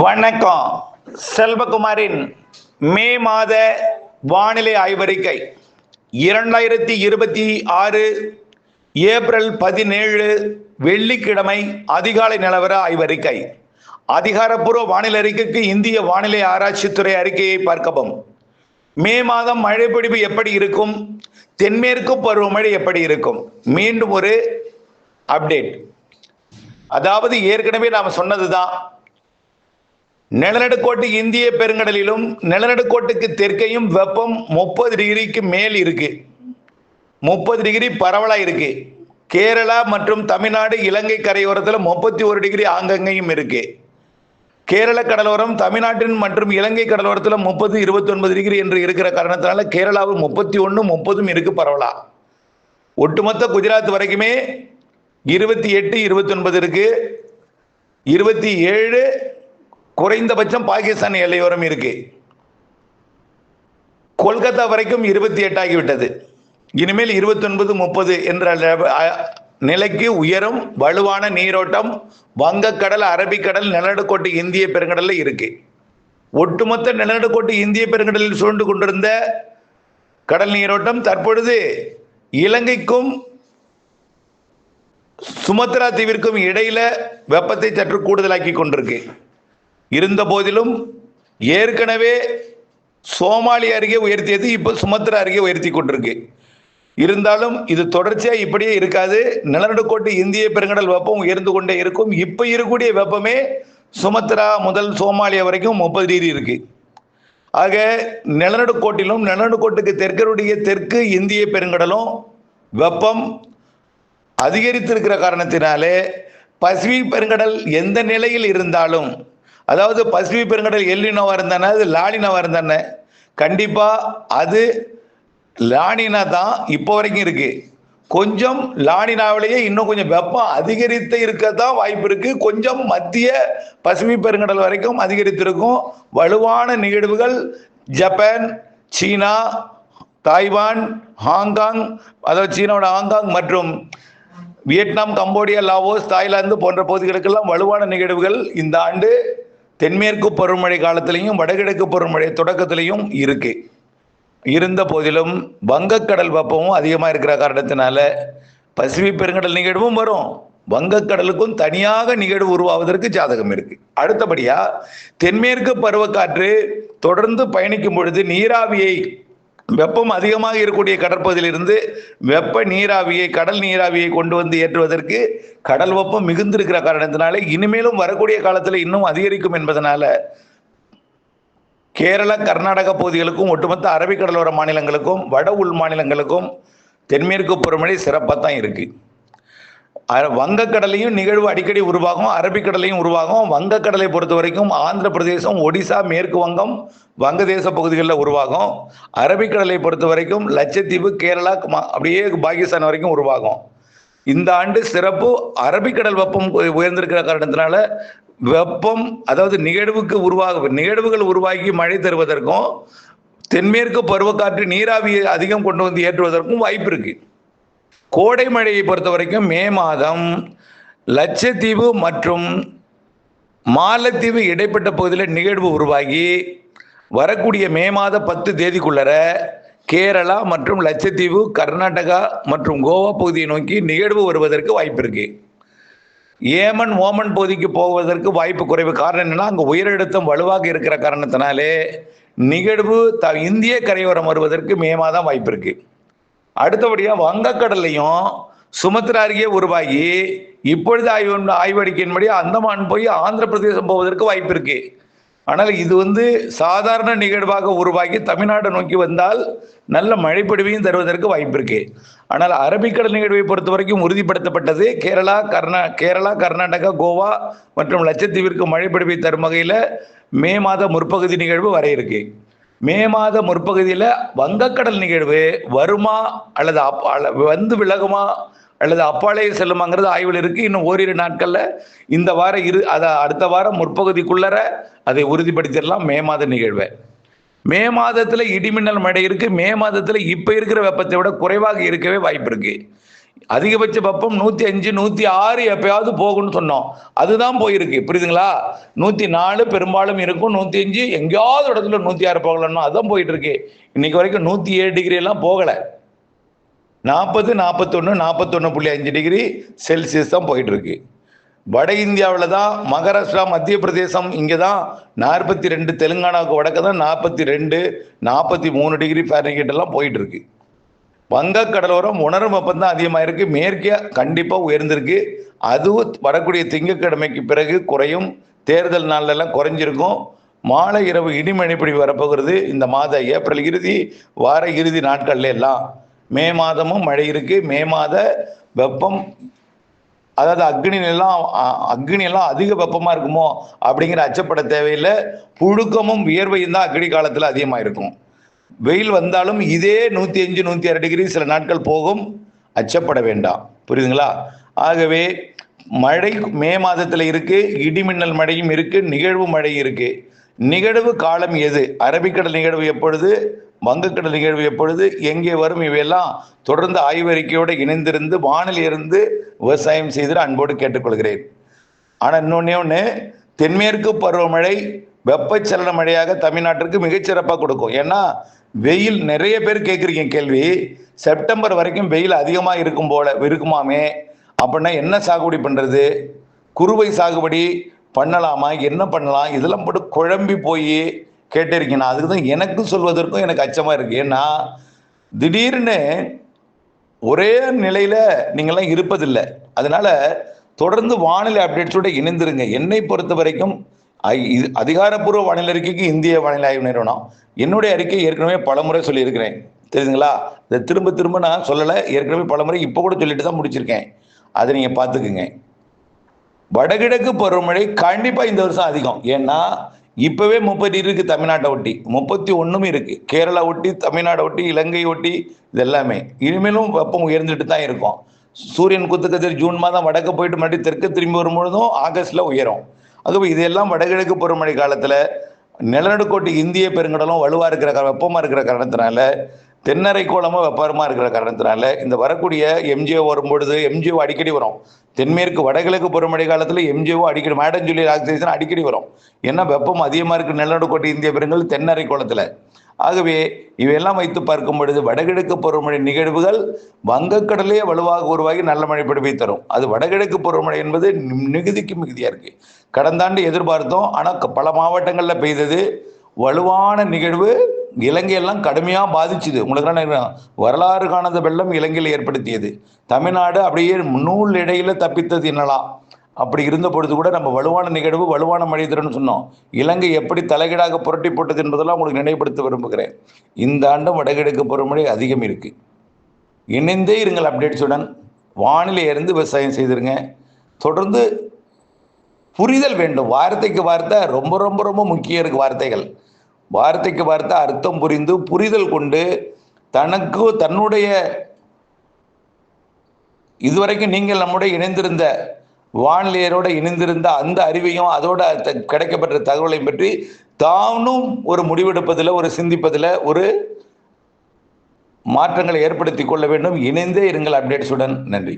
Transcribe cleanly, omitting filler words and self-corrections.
வணக்கம். செல்வகுமாரின் மே மாத வானிலை ஆய்வறிக்கை 2026 ஏப்ரல் 17 வெள்ளிக்கிழமை அதிகாலை நிலவர ஆய்வறிக்கை. அதிகாரப்பூர்வ வானிலை அறிக்கைக்கு இந்திய வானிலை ஆராய்ச்சித்துறை அறிக்கையை பார்க்கவும். மே மாதம் மழைப்பொழிவு எப்படி இருக்கும், தென்மேற்கு பருவமழை எப்படி இருக்கும், மீண்டும் ஒரு அப்டேட். அதாவது ஏற்கனவே நாம் சொன்னதுதான், நிலநடுக்கோட்டு இந்திய பெருங்கடலிலும் நிலநடுக்கோட்டுக்கு தெற்கையும் வெப்பம் 30 டிகிரிக்கு மேல் இருக்கு. 30 டிகிரி பரவலா இருக்கு. கேரளா மற்றும் தமிழ்நாடு இலங்கை கரையோரத்தில் 31 டிகிரி ஆங்கங்கையும் இருக்கு. கேரள கடலோரம் தமிழ்நாட்டின் மற்றும் இலங்கை கடலோரத்தில் 30, 29 டிகிரி என்று இருக்கிற காரணத்தினால கேரளாவில் 31, 30 இருக்கு பரவலா. ஒட்டுமொத்த குஜராத் வரைக்குமே 28, 29 இருக்கு. 27 குறைந்தபட்சம் பாகிஸ்தான் எல்லையோரம் இருக்கு. கொல்கத்தா வரைக்கும் 28 ஆகிவிட்டது. இனிமேல் 29, 30 என்ற நிலைக்கு உயரும் வலுவான நீரோட்டம் வங்கக்கடல், அரபிக்கடல், நிலநடுக்கோட்டு இந்திய பெருங்கடலில் இருக்கு. ஒட்டுமொத்த நிலநடுக்கோட்டு இந்திய பெருங்கடலில் சூழ்ந்து கொண்டிருந்த கடல் நீரோட்டம் தற்பொழுது இலங்கைக்கும் சுமத்ரா தீவிற்கும் இடையில வெப்பத்தை சற்று கூடுதலாக்கி கொண்டிருக்கு. இருந்த போதிலும் ஏற்கனவே சோமாலி அருகே உயர்த்தியது இப்போ சுமத்ரா அருகே உயர்த்தி கொண்டிருக்கு. இருந்தாலும் இது தொடர்ச்சியா இப்படியே இருக்காது. நிலநடுக்கோட்டு இந்திய பெருங்கடல் வெப்பம் உயர்ந்து கொண்டே இருக்கும். இப்ப இருக்கக்கூடிய வெப்பமே சுமத்ரா முதல் சோமாலியா வரைக்கும் 30 டிகிரி இருக்கு. ஆக நிலநடுக்கோட்டிலும் நிலநடுக்கோட்டுக்கு தெற்கு இந்திய பெருங்கடலும் வெப்பம் அதிகரித்திருக்கிற காரணத்தினாலே பசிபிக் பெருங்கடல் எந்த நிலையில் இருந்தாலும், அதாவது பசிபிக் பெருங்கடல் எல்லினோவா இருந்தானே, அது லானினோவா இருந்தானே, கண்டிப்பா அது லானினா தான் இப்போ வரைக்கும் இருக்கு. கொஞ்சம் லானினாவிலேயே இன்னும் கொஞ்சம் வெப்பம் அதிகரித்து இருக்கத்தான் வாய்ப்பு இருக்கு. கொஞ்சம் மத்திய பசிபிக் பெருங்கடல் வரைக்கும் அதிகரித்திருக்கும். வலுவான நிகழ்வுகள் ஜப்பான், சீனா, தாய்வான், ஹாங்காங், அதாவது சீனாவோட ஹாங்காங் மற்றும் வியட்நாம், கம்போடியா, லாவோஸ், தாய்லாந்து போன்ற பகுதிகளுக்கெல்லாம் வலுவான நிகழ்வுகள் இந்த ஆண்டு தென்மேற்கு பருவமழை காலத்திலையும் வடகிழக்கு பருவமழை தொடக்கத்திலையும் இருக்கு. இருந்த போதிலும் வங்கக்கடல் வெப்பமும் அதிகமாக இருக்கிற காரணத்தினால பசிபிக் பெருங்கடல் நிகழ்வும் வரும். வங்கக்கடலுக்கும் தனியாக நிகழ்வு உருவாவதற்கு ஜாதகம் இருக்கு. அடுத்தபடியா தென்மேற்கு பருவக்காற்று தொடர்ந்து பயணிக்கும் பொழுது நீராவியை, வெப்பம் அதிகமாக இருக்கக்கூடிய கடற்பகுதியிலிருந்து வெப்ப நீராவியை, கடல் நீராவியை கொண்டு வந்து ஏற்றுவதற்கு கடல் வெப்பம் மிகுந்திருக்கிற காரணத்தினால இனிமேலும் வரக்கூடிய காலத்தில் இன்னும் அதிகரிக்கும் என்பதனால கேரள, கர்நாடக பகுதிகளுக்கும் ஒட்டுமொத்த அரபிக்கடலோர மாநிலங்களுக்கும் வட உள் மாநிலங்களுக்கும் தென்மேற்கு பருவமழை சிறப்பாக தான் இருக்கு. வங்கக்கடலையும் நிகழ்வு அடிக்கடி உருவாகும், அரபிக்கடலையும் உருவாகும். வங்கக்கடலை பொறுத்த வரைக்கும் ஆந்திர பிரதேசம், ஒடிசா, மேற்கு வங்கம், வங்கதேச பகுதிகளில் உருவாகும். அரபிக்கடலை பொறுத்த வரைக்கும் லட்சத்தீவு, கேரளா, அப்படியே பாகிஸ்தான் வரைக்கும் உருவாகும். இந்த ஆண்டு சிறப்பு அரபிக்கடல் வெப்பம் உயர்ந்திருக்கிற காரணத்தினால வெப்பம், அதாவது நிகழ்வுகள் உருவாகி மழை தருவதற்கும் தென்மேற்கு பருவக்காற்று நீராவியை அதிகம் கொண்டு வந்து ஏற்றுவதற்கும் வாய்ப்பு இருக்கு. கோடை மழையை பொறுத்த வரைக்கும் மே மாதம் லட்சத்தீவு மற்றும் மாலத்தீவு இடைப்பட்ட பகுதியில் நிகழ்வு உருவாகி வரக்கூடிய மே மாத 10 தேதிக்குள்ளர கேரளா மற்றும் லட்சத்தீவு, கர்நாடகா மற்றும் கோவா பகுதியை நோக்கி நிகழ்வு வருவதற்கு வாய்ப்பு இருக்கு. ஏமன், ஓமன் பகுதிக்கு போவதற்கு வாய்ப்பு குறைவு. காரணம் என்னன்னா, அங்கே உயரழுத்தம் வலுவாக இருக்கிற காரணத்தினாலே நிகழ்வு இந்திய கரையோரம் வருவதற்கு மே மாதம் வாய்ப்பு இருக்கு. அடுத்தபடியாக வங்கக்கடல்லையும் சுமத்ரா அருகே உருவாகி இப்பொழுது ஆய்வறிக்கையின்படி அந்தமான் போய் ஆந்திர பிரதேசம் போவதற்கு வாய்ப்பு இருக்கு. ஆனால் இது சாதாரண நிகழ்வாக உருவாகி தமிழ்நாடு நோக்கி வந்தால் நல்ல மழைப்பொழிவையும் தருவதற்கு வாய்ப்பு இருக்கு. ஆனால் அரபிக்கடல் நிகழ்வை பொறுத்த வரைக்கும் உறுதிப்படுத்தப்பட்டது கேரளா, கர்நாடகா, கோவா மற்றும் லட்சத்தீவிற்கு மழைப்பொழிவை தரும் வகையில் மே மாத முற்பகுதி நிகழ்வு வர இருக்கு. மே மாத முற்பகுதியில் வங்கக்கடல் நிகழ்வு வருமா அல்லது வந்து விலகுமா அல்லது அப்பாலே செல்லுமாங்கிறது ஆய்வில் இருக்கு. இன்னும் ஓரிரு நாட்கள்ல இந்த வாரம் அடுத்த வாரம் முற்பகுதிக்குள்ளர அதை உறுதிப்படுத்திடலாம் மே மாத நிகழ்வை. மே மாதத்துல இடிமின்னல் மழை இருக்கு. மே மாதத்துல இப்ப இருக்கிற வெப்பத்தை விட குறைவாக இருக்கவே வாய்ப்பு இருக்கு. அதிகபட்ச வெப்பம் 105 106 எப்பயாவது போகும்னு சொன்னோம். அதுதான் போயிருக்கு. புரியுதுங்களா? 104 பெரும்பாலும் இருக்கும். 105 எங்கேயாவது இடத்துல 106 போகலன்னா அதுதான் போயிட்டு இருக்கு. இன்னைக்கு வரைக்கும் 107 டிகிரி எல்லாம் போகல. 40, 41, 41.5 டிகிரி செல்சியஸ் தான் போயிட்டு இருக்கு. வட இந்தியாவில் தான் மகாராஷ்டிரா, மத்திய பிரதேசம் இங்கே தான் 42, தெலுங்கானாவுக்கு வடக்கு தான் 42, 43 டிகிரி ஃபாரன்ஹீட் எல்லாம் போயிட்டு இருக்கு. வங்க கடலோரம் உணரும் வெப்பம் தான் அதிகமாக இருக்கு. மேற்கே கண்டிப்பா உயர்ந்திருக்கு. அதுவும் வரக்கூடிய திங்கட்கிழமைக்கு பிறகு குறையும். தேர்தல் நாள்ல எல்லாம் குறைஞ்சிருக்கும். மாலை இரவு இடிமழை பொழிவு வரப்போகிறது. இந்த மாத ஏப்ரல் இறுதி வார இறுதி நாட்கள்ல எல்லாம். மே மாதமும் மழை இருக்கு. மே மாத வெப்பம், அதாவது அக்னி எல்லாம் அதிக வெப்பமா இருக்குமோ அப்படிங்கிற அச்சப்பட தேவையில்லை. புழுக்கமும் வியர்வையும் தான் அக்னி காலத்துல அதிகமா இருக்கும். வெயில் வந்தாலும் இதே 105 106 டிகிரி சில நாட்கள் போகும். அச்சப்பட வேண்டாம். புரியுதுங்களா? ஆகவே மழை மே மாதத்துல இருக்கு. இடிமின்னல் மழையும் இருக்கு. நிகழ்வு மழை இருக்கு. நிகழ்வு காலம் எது? அரபிக்கடல் நிகழ்வு எப்பொழுது? வங்கக்கடல் நிகழ்வு எப்பொழுது? எங்கே வரும்? இவையெல்லாம் தொடர்ந்து ஆய்வறிக்கையோடு இணைந்திருந்து வானிலை இருந்து விவசாயம் செய்து அன்போடு கேட்டுக்கொள்கிறேன். ஆனா இன்னொன்னு, தென்மேற்கு பருவமழை வெப்பச்சலன மழையாக தமிழ்நாட்டிற்கு மிகச்சிறப்பாக கொடுக்கும். ஏன்னா வெயில், நிறைய பேர் கேட்குறீங்க கேள்வி, செப்டம்பர் வரைக்கும் வெயில் அதிகமாக இருக்குமாமே, அப்படின்னா என்ன சாகுபடி பண்றது? குறுவை சாகுபடி பண்ணலாமா? என்ன பண்ணலாம்? இதெல்லாம் போட்டு குழம்பி போய் கேட்டிருக்கீங்க. அதுக்கு தான் எனக்கு சொல்வதற்கும் எனக்கு அச்சமா இருக்கு. ஏன்னா திடீர்னு ஒரே நிலையில நீங்கள்லாம் இருப்பதில்லை. அதனால தொடர்ந்து வானிலை அப்டேட்ஸோட இணைந்திருங்க. என்னை பொறுத்த வரைக்கும் அதிகாரப்பூர்வ வானிலை அறிக்கைக்கு இந்திய வானிலை ஆய்வு நிறுவனம், என்னுடைய அறிக்கை ஏற்கனவே பலமுறை சொல்லியிருக்கிறேன். தெரியுதுங்களா? இதை திரும்ப திரும்ப நான் சொல்லலை. ஏற்கனவே பலமுறை இப்போ கூட சொல்லிட்டு தான் முடிச்சிருக்கேன். அதை நீங்க பார்த்துக்குங்க. வடகிழக்கு பருவமழை கண்டிப்பா இந்த வருஷம் அதிகம். ஏன்னா இப்பவே 30 இருக்கு தமிழ்நாட்டை ஒட்டி, 31 இருக்கு கேரளா ஒட்டி, தமிழ்நாடு ஒட்டி, இலங்கை ஒட்டி. இது எல்லாமே இனிமேலும் வெப்பம் உயர்ந்துட்டு தான் இருக்கும். சூரியன் குத்துக்கதிர் ஜூன் மாதம் வடக்கு போயிட்டு மறுபடியும் தெற்கு திரும்பி வரும்பொழுதும் ஆகஸ்ட்ல உயரும். ஆகவே இதெல்லாம் வடகிழக்கு பருவமழை காலத்துல நிலநடுக்கோட்டு இந்திய பெருங்கடலும் வலுவா இருக்கிற வெப்பமா இருக்கிற காரணத்தினால, தென்னரை கோளமும் வெப்பமா இருக்கிற காரணத்தினால இந்த வரக்கூடிய எம்ஜிஓ வரும்பொழுது, எம்ஜிஓ அடிக்கடி வரும். தென்மேற்கு வடகிழக்கு பருவமழை காலத்துல எம்ஜிஓ அடிக்கடி, மேடம் ஜூலி ஆக்சிஜன் அடிக்கடி வரும். ஏன்னா வெப்பம் அதிகமா இருக்கு நிலநடுக்கோட்டு இந்திய பெருங்கல் தென்னரை கோளத்துல. ஆகவே இவையெல்லாம் வைத்து பார்க்கும் பொழுது வடகிழக்கு பருவமழை நிகழ்வுகள் வங்கக்கடலே வலுவாக உருவாகி நல்ல மழை பொழிவை தரும். அது வடகிழக்கு பருவமழை என்பது மிகுதிக்கு மிகுதியா இருக்கு. கடந்த ஆண்டு எதிர்பார்த்தோம், ஆனா பல மாவட்டங்கள்ல பெய்தது. வலுவான நிகழ்வு இலங்கையெல்லாம் கடுமையா பாதிச்சுது. உங்களுக்கு வரலாறு காணாத வெள்ளம் இலங்கையில் ஏற்படுத்தியது. தமிழ்நாடு அப்படியே நூல் இடையில தப்பித்தது என்னலாம். அப்படி இருந்த பொழுது கூட நம்ம வலுவான நிகழ்வு, வலுவான மழை தரும்னு சொன்னோம். இலங்கை எப்படி தலைகீழாக புரட்டி போட்டது என்பதெல்லாம் உங்களுக்கு நினைவுபடுத்த விரும்புகிறேன். இந்த ஆண்டும் வடகிழக்கு பருவமழை அதிகம் இருக்கு. இணைந்தே இருங்கள் அப்டேட்ஸுடன். வானிலை இருந்து விவசாயம் செய்திருங்க. தொடர்ந்து புரிதல் வேண்டும். வார்த்தைக்கு வார்த்தை ரொம்ப ரொம்ப ரொம்ப முக்கியம் இருக்கு. வார்த்தைக்கு வார்த்தை அர்த்தம் புரிந்து புரிதல் கொண்டு தனக்கு தன்னுடைய இதுவரைக்கும் நீங்கள் நம்முடைய இணைந்திருந்த வானிலையரோட இணைந்திருந்த அந்த அறிவையும் அதோட கிடைக்கப்பட்ட தகவலை பற்றி தானும் ஒரு முடிவெடுப்பதில், ஒரு சிந்திப்பதில் ஒரு மாற்றங்களை ஏற்படுத்திக் கொள்ள வேண்டும். இணைந்தே இருங்கள் அப்டேட்ஸுடன். நன்றி.